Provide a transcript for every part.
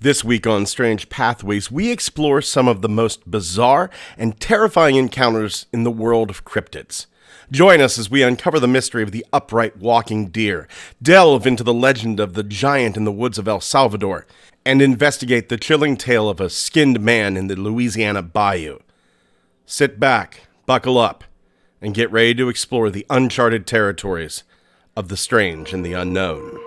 This week on Strange Pathways, we explore some of the most bizarre and terrifying encounters in the world of cryptids. Join us as we uncover the mystery of the upright walking deer, delve into the legend of the giant in the woods of El Salvador, and investigate the chilling tale of a skinned man in the Louisiana bayou. Sit back, buckle up, and get ready to explore the uncharted territories of the strange and the unknown.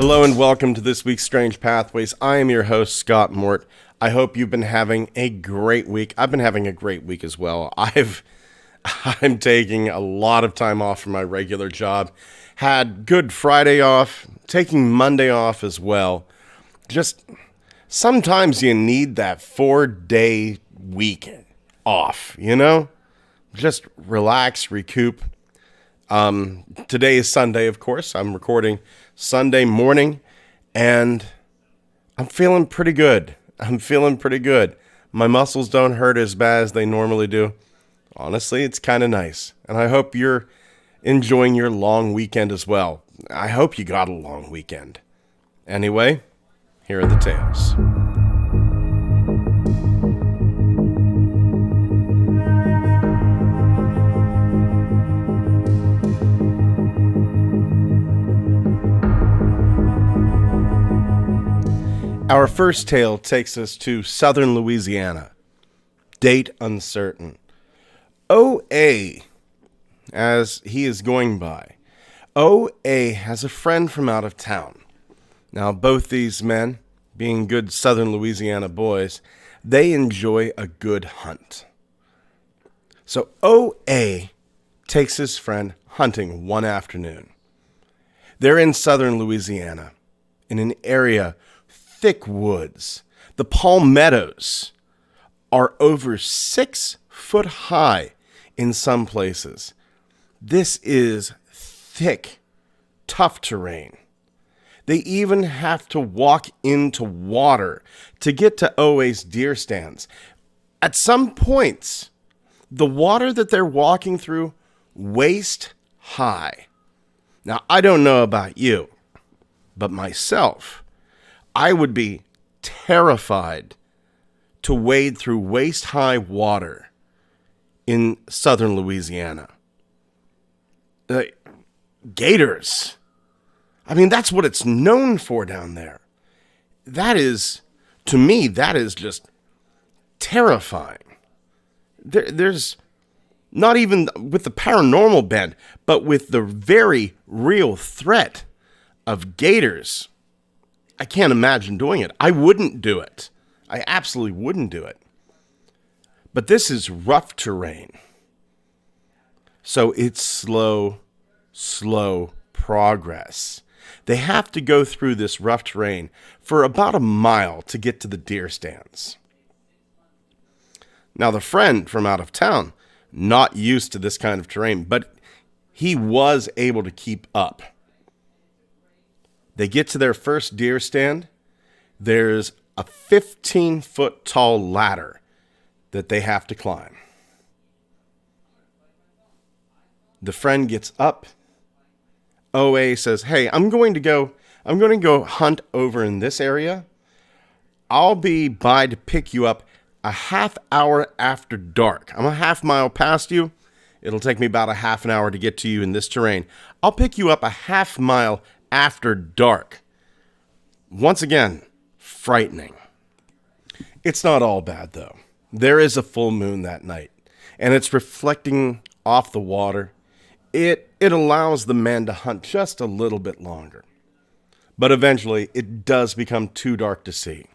Hello and welcome to this week's Strange Pathways. I am your host, Scott Mort. I hope you've been having a great week. I've been having a great week as well. I'm taking a lot of time off from my regular job. Had Good Friday off, taking Monday off as well. Just sometimes you need that 4-day week off, you know? Just relax, recoup. Today is Sunday, of course. I'm recording Sunday morning, and I'm feeling pretty good. My muscles don't hurt as bad as they normally do. Honestly, it's kind of nice, and I hope you're enjoying your long weekend as well. I hope you got a long weekend. Anyway, here are the tales. Our first tale takes us to southern Louisiana. Date uncertain. O.A., as he is going by. O.A. has a friend from out of town. Now, both these men, being good southern Louisiana boys, they enjoy a good hunt. So O.A. takes his friend hunting one afternoon. They're in southern Louisiana, in an area thick woods. The palmettos are over 6 foot high in some places. This is thick, tough terrain. They even have to walk into water to get to OA's deer stands. At some points, the water that they're walking through waist high. Now, I don't know about you, but myself, I would be terrified to wade through waist-high water in southern Louisiana. Gators. I mean, that's what it's known for down there. To me, that is just terrifying. There's not even with the paranormal bent, but with the very real threat of gators. I can't imagine doing it. I wouldn't do it. I absolutely wouldn't do it. But this is rough terrain. So it's slow progress. They have to go through this rough terrain for about a mile to get to the deer stands. Now, the friend from out of town, not used to this kind of terrain, but he was able to keep up. They get to their first deer stand. There's a 15-foot tall ladder that they have to climb. The friend gets up. OA says, "Hey, I'm going to go hunt over in this area. I'll be by to pick you up a half hour after dark. I'm a half mile past you. It'll take me about a half an hour to get to you in this terrain. I'll pick you up a half mile after dark." Once again, frightening. It's not all bad, though. There is a full moon that night, and it's reflecting off the water. It allows the man to hunt just a little bit longer. But eventually, it does become too dark to see.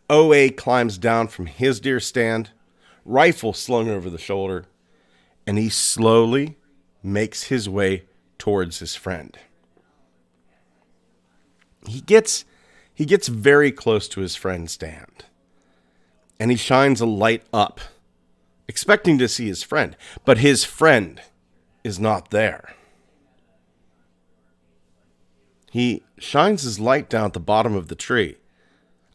O.A. climbs down from his deer stand, rifle slung over the shoulder, and he slowly makes his way towards his friend. He gets very close to his friend's stand, and he shines a light up, expecting to see his friend, but his friend is not there. He shines his light down at the bottom of the tree,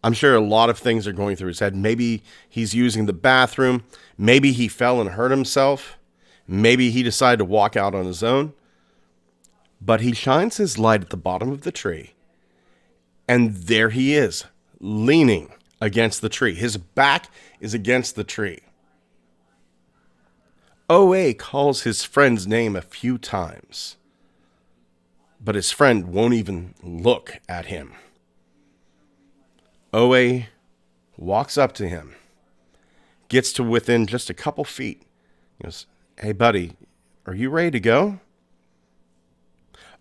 I'm sure a lot of things are going through his head. Maybe he's using the bathroom. Maybe he fell and hurt himself. Maybe he decided to walk out on his own. But he shines his light at the bottom of the tree. And there he is, leaning against the tree. His back is against the tree. OA calls his friend's name a few times. But his friend won't even look at him. OA walks up to him, gets to within just a couple feet. He goes, "Hey, buddy, are you ready to go?"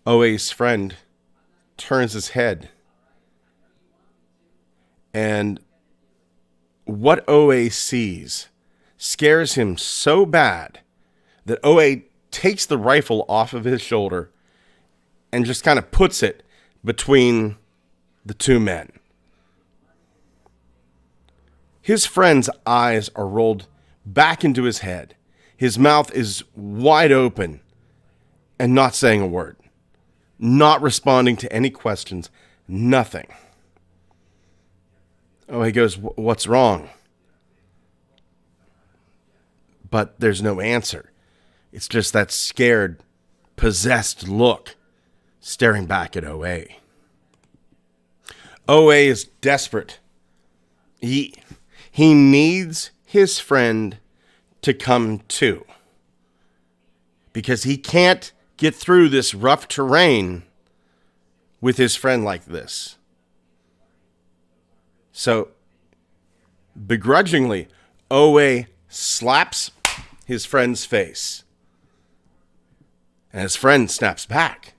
OA's friend turns his head. And what OA sees scares him so bad that OA takes the rifle off of his shoulder and just kind of puts it between the two men. His friend's eyes are rolled back into his head. His mouth is wide open and not saying a word. Not responding to any questions. Nothing. Oh, he goes, "What's wrong?" But there's no answer. It's just that scared, possessed look staring back at OA. OA is desperate. He needs his friend to come too. Because he can't get through this rough terrain with his friend like this. So, begrudgingly, OA slaps his friend's face. And his friend snaps back.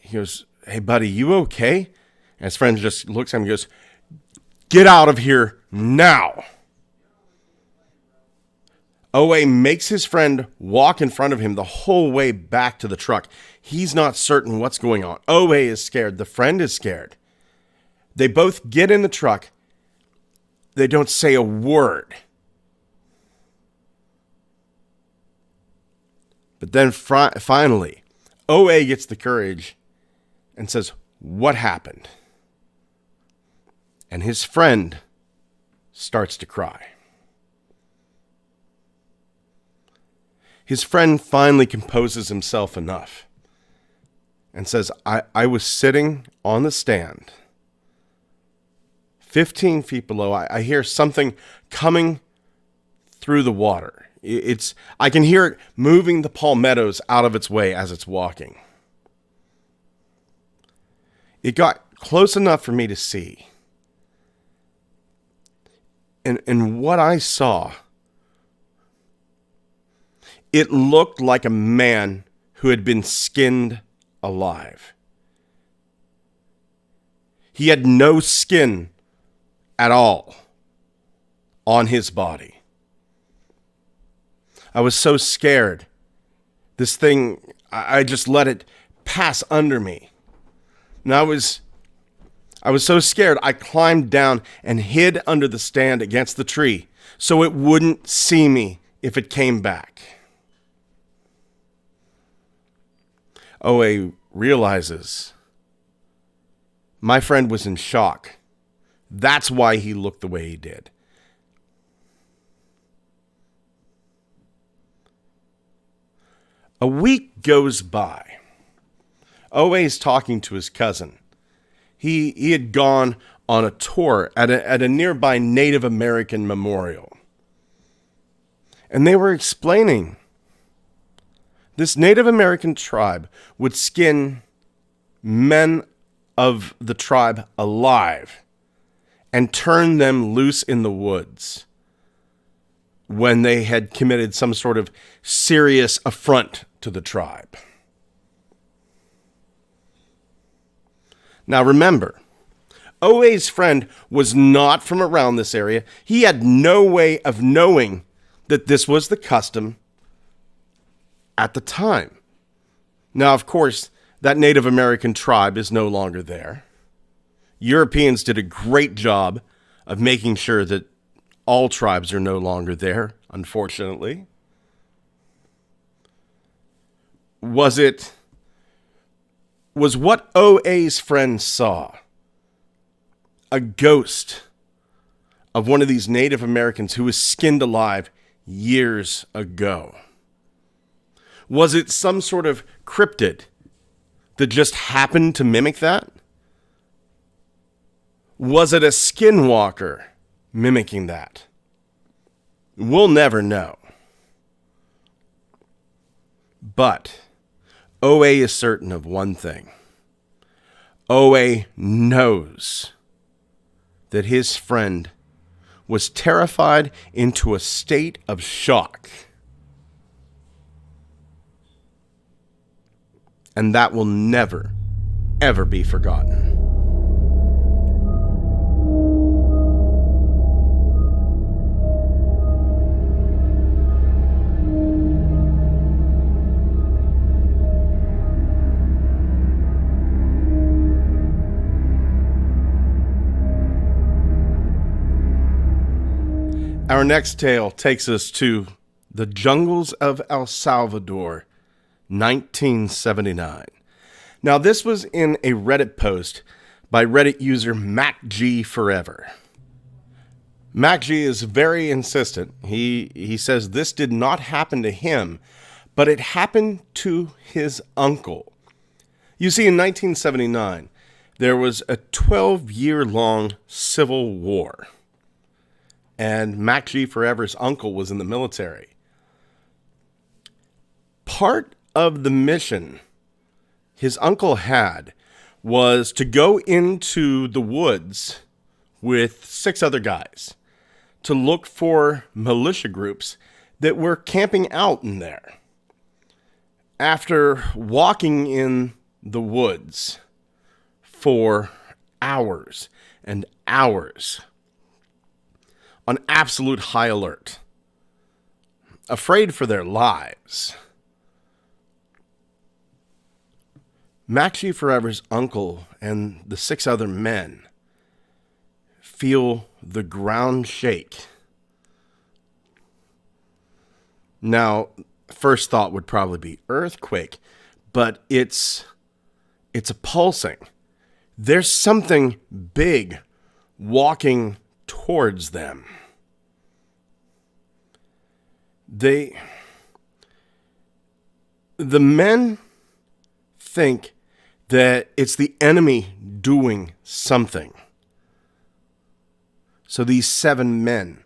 He goes, "Hey, buddy, you okay?" And his friend just looks at him and goes, "Get out of here now." OA makes his friend walk in front of him the whole way back to the truck. He's not certain what's going on. OA is scared. The friend is scared. They both get in the truck. They don't say a word. But then finally, OA gets the courage and says, "What happened?" And his friend starts to cry. His friend finally composes himself enough and says, I was sitting on the stand, 15 feet below. I hear something coming through the water. I can hear it moving the palmettos out of its way as it's walking. It got close enough for me to see. And what I saw, it looked like a man who had been skinned alive. He had no skin at all on his body. I was so scared. This thing, I just let it pass under me. And I was so scared, I climbed down and hid under the stand against the tree so it wouldn't see me if it came back. OA realizes my friend was in shock. That's why he looked the way he did. A week goes by. OA's talking to his cousin. He had gone on a tour at a nearby Native American memorial. And they were explaining this Native American tribe would skin men of the tribe alive and turn them loose in the woods when they had committed some sort of serious affront to the tribe. Now remember, OA's friend was not from around this area. He had no way of knowing that this was the custom at the time. Now, of course, that Native American tribe is no longer there. Europeans did a great job of making sure that all tribes are no longer there, unfortunately. Was what OA's friend saw a ghost of one of these Native Americans who was skinned alive years ago? Was it some sort of cryptid that just happened to mimic that? Was it a skinwalker mimicking that? We'll never know. But OA is certain of one thing. OA knows that his friend was terrified into a state of shock. And that will never, ever be forgotten. Our next tale takes us to the jungles of El Salvador, 1979. Now, this was in a Reddit post by Reddit user MacG4ever. MacG is very insistent. He says this did not happen to him, but it happened to his uncle. You see, in 1979, there was a 12-year-long civil war. And MacG4ever's uncle was in the military. Part of the mission his uncle had was to go into the woods with 6 other guys to look for militia groups that were camping out in there. After walking in the woods for hours and hours, on absolute high alert, afraid for their lives, MacG4ever's uncle and the 6 other men feel the ground shake. Now, first thought would probably be earthquake, but it's a pulsing. There's something big walking towards them. The men think that it's the enemy doing something. So these 7 men,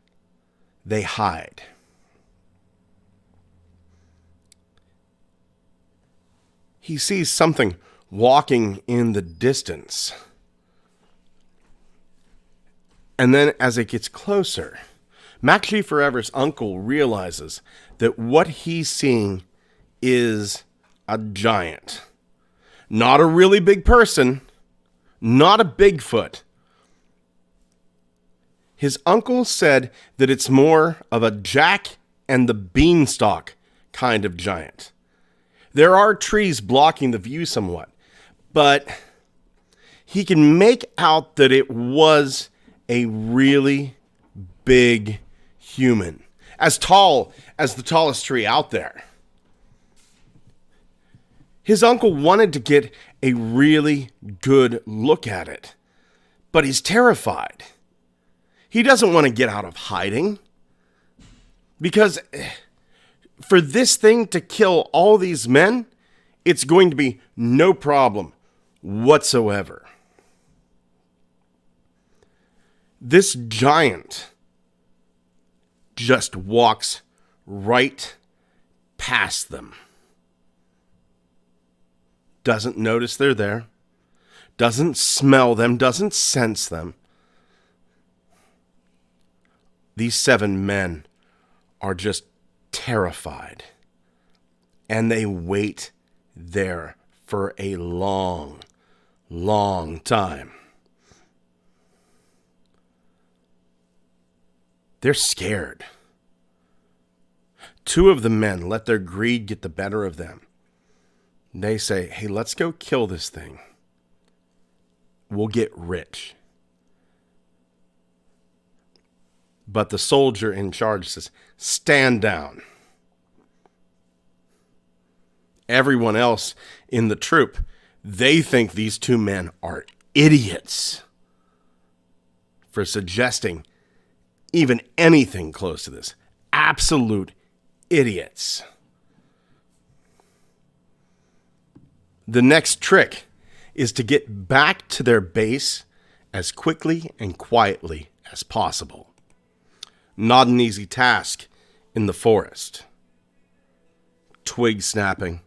they hide. He sees something walking in the distance. And then as it gets closer, MacG4ever's uncle realizes that what he's seeing is a giant. Not a really big person, not a Bigfoot. His uncle said that it's more of a Jack and the Beanstalk kind of giant. There are trees blocking the view somewhat, but he can make out that it was a really big human, as tall as the tallest tree out there. His uncle wanted to get a really good look at it, but he's terrified. He doesn't want to get out of hiding, because for this thing to kill all these men, it's going to be no problem whatsoever. This giant just walks right past them. Doesn't notice they're there. Doesn't smell them. Doesn't sense them. These 7 men are just terrified. And they wait there for a long, long time. They're scared. 2 of the men let their greed get the better of them. They say, hey, let's go kill this thing. We'll get rich. But the soldier in charge says, stand down. Everyone else in the troop, they think these 2 men are idiots. for suggesting even anything close to this. Absolute idiots. The next trick is to get back to their base as quickly and quietly as possible. Not an easy task in the forest. Twig snapping,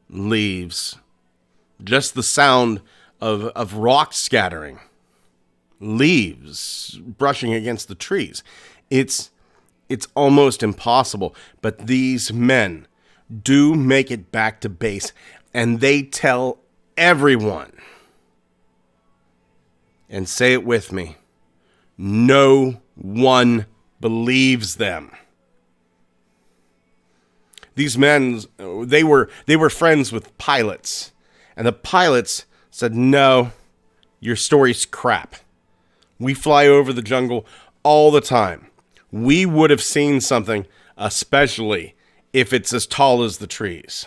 leaves, just the sound of rocks scattering, leaves brushing against the trees. It's almost impossible, but these men do make it back to base, and they tell everyone, and say it with me, no one believes them. These men, they were friends with pilots, and the pilots said, no, your story's crap. We fly over the jungle all the time. We would have seen something, especially if it's as tall as the trees.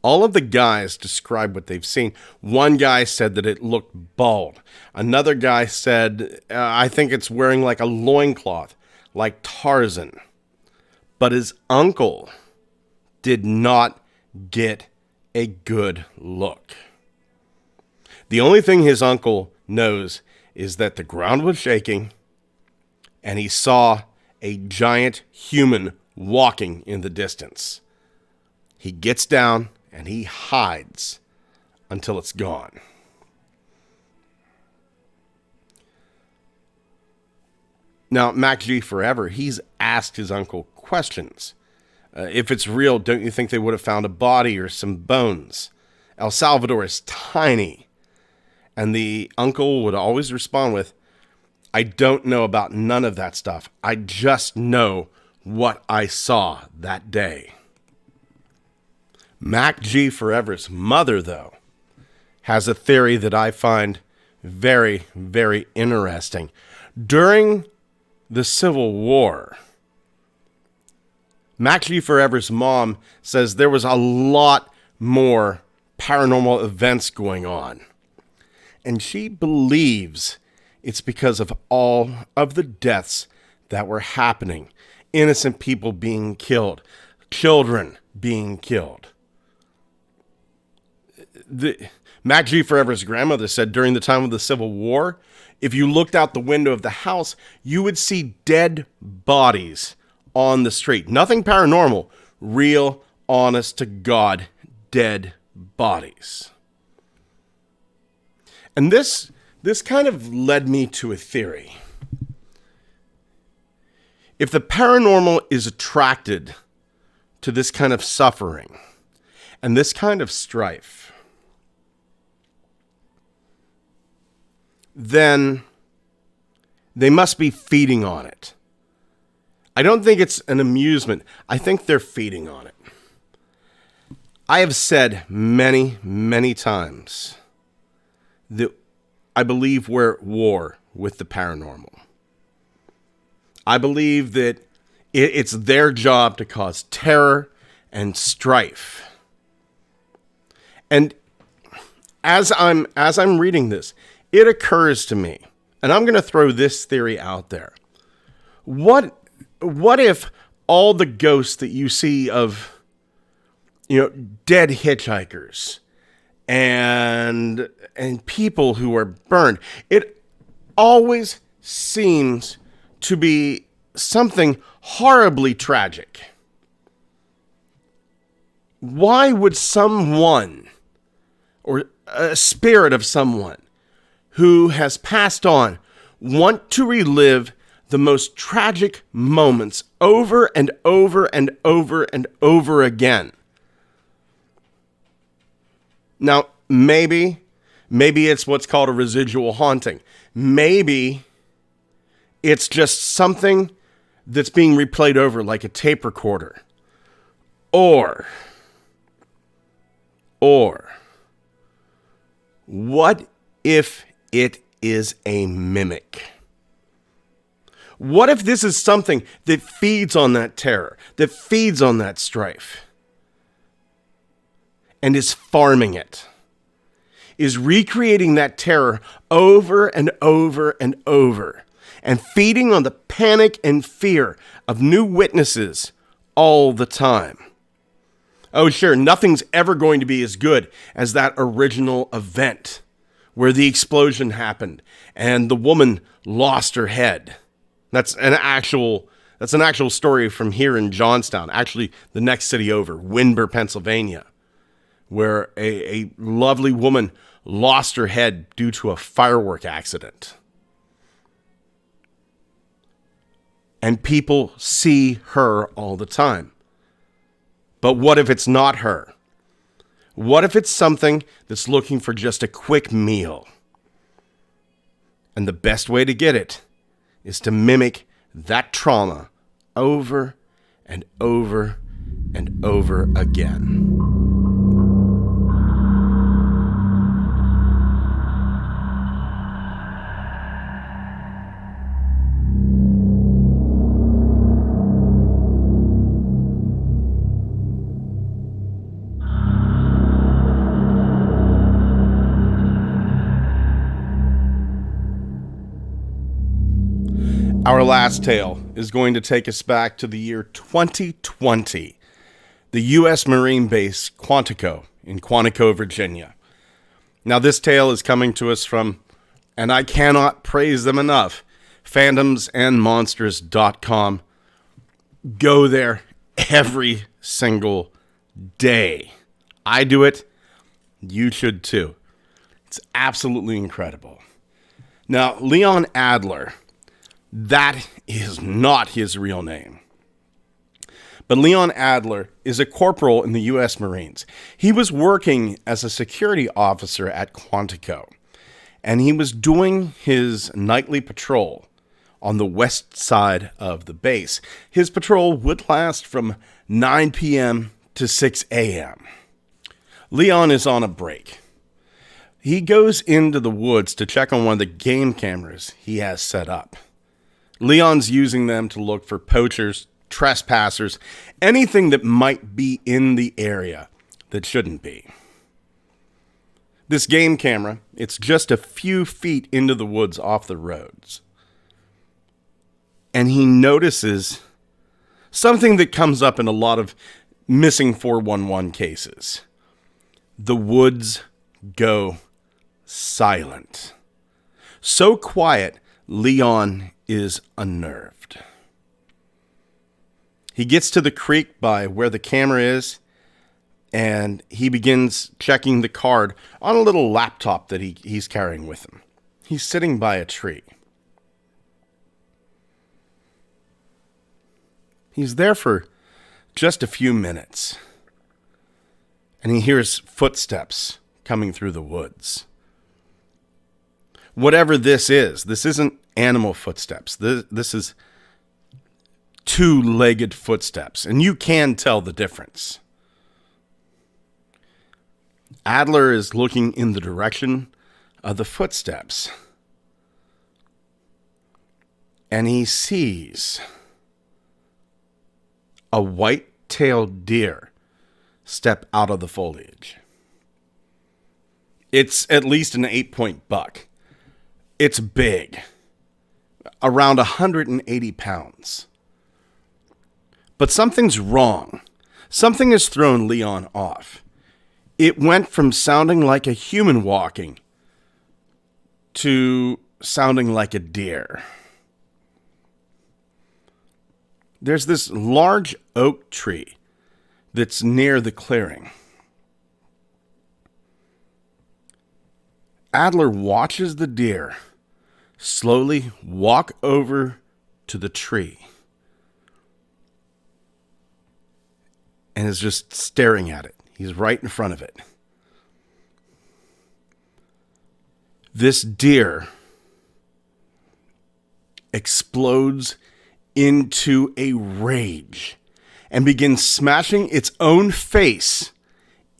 All of the guys describe what they've seen. One guy said that it looked bald. Another guy said, I think it's wearing like a loincloth, like Tarzan. But his uncle did not get a good look. The only thing his uncle knows is that the ground was shaking and he saw a giant human walking in the distance. He gets down and he hides until it's gone. Now, Mac G Forever, he's asked his uncle questions. If it's real, don't you think they would have found a body or some bones? El Salvador is tiny. And the uncle would always respond with, I don't know about none of that stuff. I just know what I saw that day. Mac G Forever's mother, though, has a theory that I find very, very interesting. During the Civil War, Mac G Forever's mom says there was a lot more paranormal events going on. And she believes it's because of all of the deaths that were happening. Innocent people being killed. Children being killed. Mac G Forever's grandmother said during the time of the Civil War, if you looked out the window of the house, you would see dead bodies on the street. Nothing paranormal. Real, honest to God, dead bodies. And this kind of led me to a theory. If the paranormal is attracted to this kind of suffering and this kind of strife, then they must be feeding on it. I don't think it's an amusement. I think they're feeding on it. I have said many, many times that I believe we're at war with the paranormal. I believe that it's their job to cause terror and strife. And as I'm reading this, it occurs to me, and I'm going to throw this theory out there. What if all the ghosts that you see of, dead hitchhikers and people who are burned, it always seems to be something horribly tragic. Why would someone, or a spirit of someone who has passed on, want to relive the most tragic moments over and over and over and over again? Now, maybe it's what's called a residual haunting. Maybe it's just something that's being replayed over like a tape recorder. Or what if it is a mimic? What if this is something that feeds on that terror, that feeds on that strife, and is farming it? is recreating that terror over and over and over, and feeding on the panic and fear of new witnesses all the time. Oh, sure, nothing's ever going to be as good as that original event where the explosion happened and the woman lost her head. That's an actual story from here in Johnstown, actually the next city over, Windber, Pennsylvania, where a lovely woman lost her head due to a firework accident. And people see her all the time. But what if it's not her? What if it's something that's looking for just a quick meal? And the best way to get it is to mimic that trauma over and over and over again. Our last tale is going to take us back to the year 2020, the U.S. Marine base Quantico in Quantico, Virginia. Now, this tale is coming to us from, and I cannot praise them enough, phantomsandmonsters.com. Go there every single day. I do it. You should too. It's absolutely incredible. Now, Leon Adler, that is not his real name. But Leon Adler is a corporal in the U.S. Marines. He was working as a security officer at Quantico, and he was doing his nightly patrol on the west side of the base. His patrol would last from 9 p.m. to 6 a.m. Leon is on a break. He goes into the woods to check on one of the game cameras he has set up. Leon's using them to look for poachers, trespassers, anything that might be in the area that shouldn't be. This game camera, it's just a few feet into the woods off the roads. And he notices something that comes up in a lot of missing 411 cases. The woods go silent. So quiet, Leon is unnerved. He gets to the creek by where the camera is, and he begins checking the card on a little laptop that he's carrying with him. He's sitting by a tree. He's there for just a few minutes, and he hears footsteps coming through the woods. Whatever this isn't animal footsteps. This is two-legged footsteps, and you can tell the difference. Adler is looking in the direction of the footsteps, and he sees a white-tailed deer step out of the foliage. It's at least an 8-point buck. It's big, around 180 pounds. But something's wrong. Something has thrown Leon off. It went from sounding like a human walking to sounding like a deer. There's this large oak tree that's near the clearing. Adler watches the deer slowly walk over to the tree and is just staring at it. He's right in front of it. This deer explodes into a rage and begins smashing its own face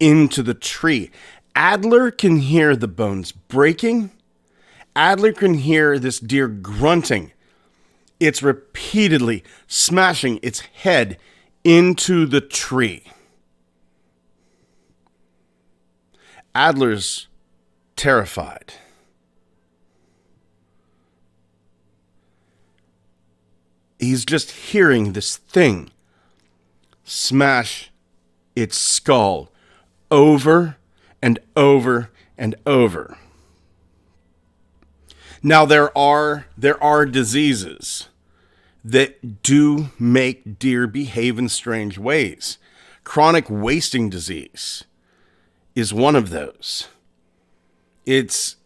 into the tree. Adler can hear the bones breaking. Adler can hear this deer grunting. It's repeatedly smashing its head into the tree. Adler's terrified. He's just hearing this thing smash its skull over and over and over. Now, there are diseases that do make deer behave in strange ways. Chronic wasting disease is one of those. It's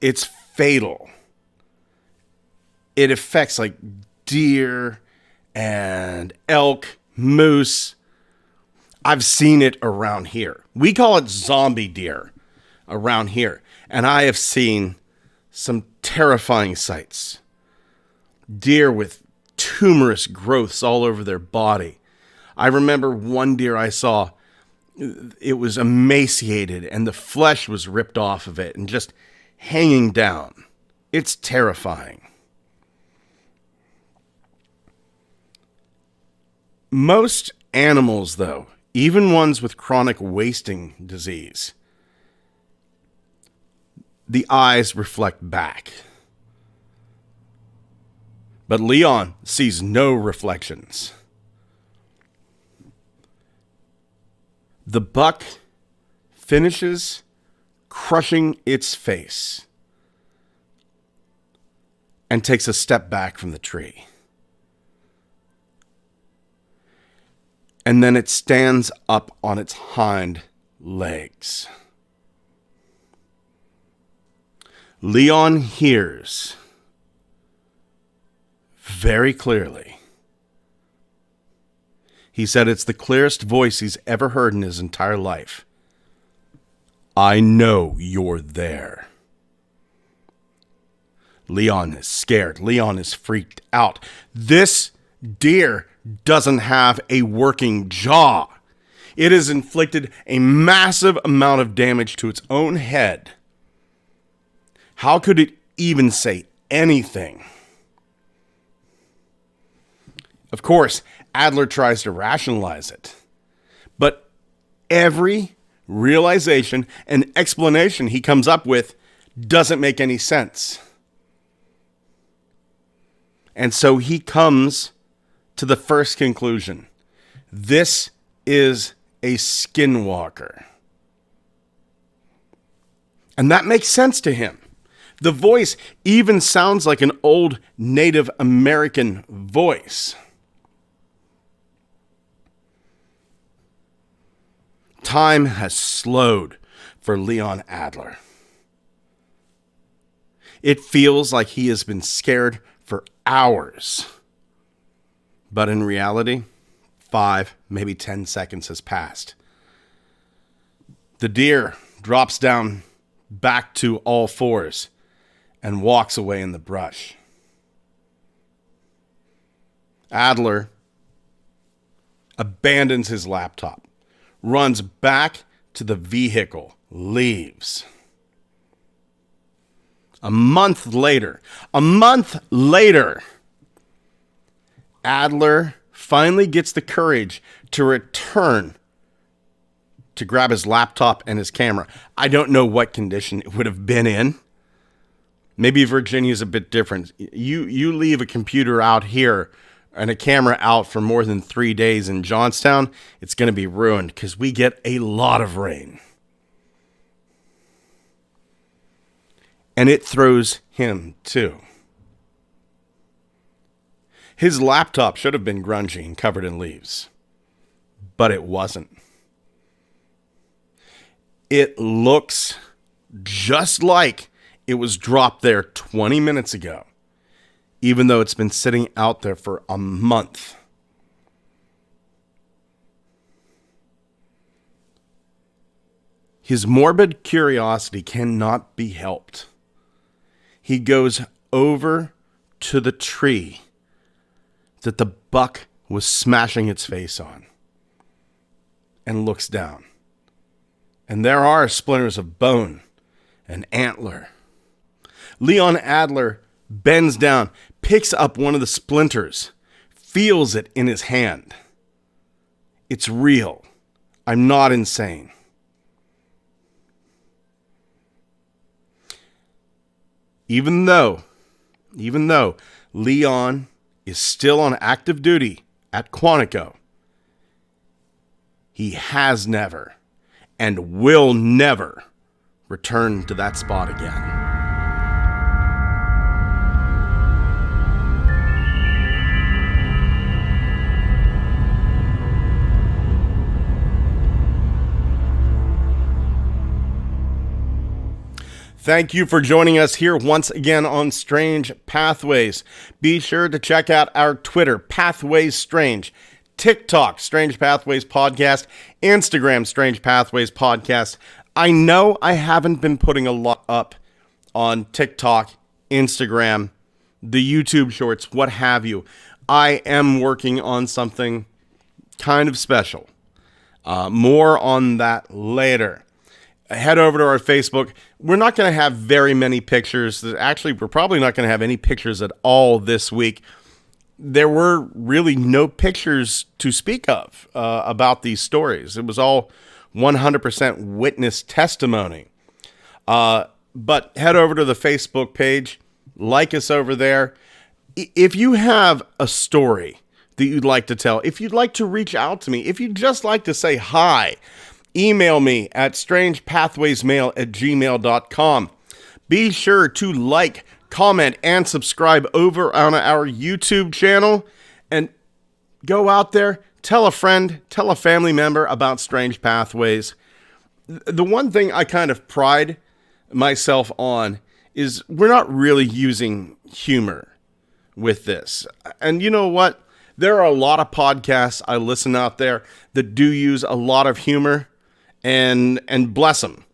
fatal. It affects like deer and elk, moose. I've seen it around here. We call it zombie deer around here. And I have seen some terrifying sights. Deer with tumorous growths all over their body. I remember one deer I saw, it was emaciated and the flesh was ripped off of it and just hanging down. It's terrifying. Most animals, though, even ones with chronic wasting disease, the eyes reflect back. But Leon sees no reflections. The buck finishes crushing its face and takes a step back from the tree. And then it stands up on its hind legs. Leon hears very clearly. He said it's the clearest voice he's ever heard in his entire life. I know you're there. Leon is scared. Leon is freaked out. This deer doesn't have a working jaw. It has inflicted a massive amount of damage to its own head. How could it even say anything? Of course, Adler tries to rationalize it. But every realization and explanation he comes up with doesn't make any sense. And so he comes to the first conclusion. This is a skinwalker. And that makes sense to him. The voice even sounds like an old Native American voice. Time has slowed for Leon Adler. It feels like he has been scared for hours. But in reality, 5, maybe 10 seconds has passed. The deer drops down back to all fours and walks away in the brush. Adler abandons his laptop, runs back to the vehicle, leaves. A month later, Adler finally gets the courage to return to grab his laptop and his camera. I don't know what condition it would have been in. Maybe Virginia's a bit different. You leave a computer out here and a camera out for more than 3 days in Johnstown, it's going to be ruined because we get a lot of rain. And it throws him too. His laptop should have been grungy and covered in leaves, but it wasn't. It looks just like it was dropped there 20 minutes ago, even though it's been sitting out there for a month. His morbid curiosity cannot be helped. He goes over to the tree that the buck was smashing its face on and looks down. And there are splinters of bone and antler. Leon Adler bends down, picks up one of the splinters, feels it in his hand. It's real. I'm not insane. even though Leon is still on active duty at Quantico, he has never and will never return to that spot again. Thank you for joining us here once again on Strange Pathways. Be sure to check out our Twitter, Pathways Strange, TikTok, Strange Pathways Podcast, Instagram, Strange Pathways Podcast. I know I haven't been putting a lot up on TikTok, Instagram, the YouTube shorts, what have you. I am working on something kind of special. More on that later. Head over to our Facebook. We're not going to have very many pictures. Actually, we're probably not going to have any pictures at all this week. There were really no pictures to speak of about these stories. It was all 100% witness testimony. But head over to the Facebook page. Like us over there. If you have a story that you'd like to tell, if you'd like to reach out to me, if you'd just like to say hi, email me at strangepathwaysmail@gmail.com. Be sure to like, comment, and subscribe over on our YouTube channel. And go out there, tell a friend, tell a family member about Strange Pathways. The one thing I kind of pride myself on is we're not really using humor with this. And you know what? There are a lot of podcasts I listen out there that do use a lot of humor. And bless them.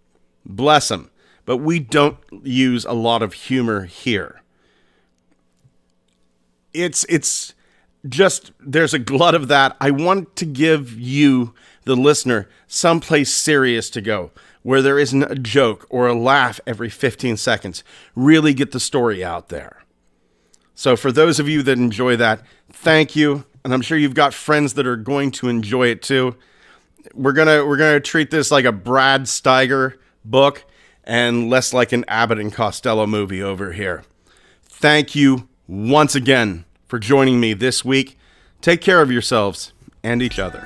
But we don't use a lot of humor here. It's just, there's a glut of that. I want to give you, the listener, someplace serious to go, where there isn't a joke or a laugh every 15 seconds. Really get the story out there. So for those of you that enjoy that, thank you. And I'm sure you've got friends that are going to enjoy it too. We're gonna treat this like a Brad Steiger book and less like an Abbott and Costello movie over here. Thank you once again for joining me this week. Take care of yourselves and each other.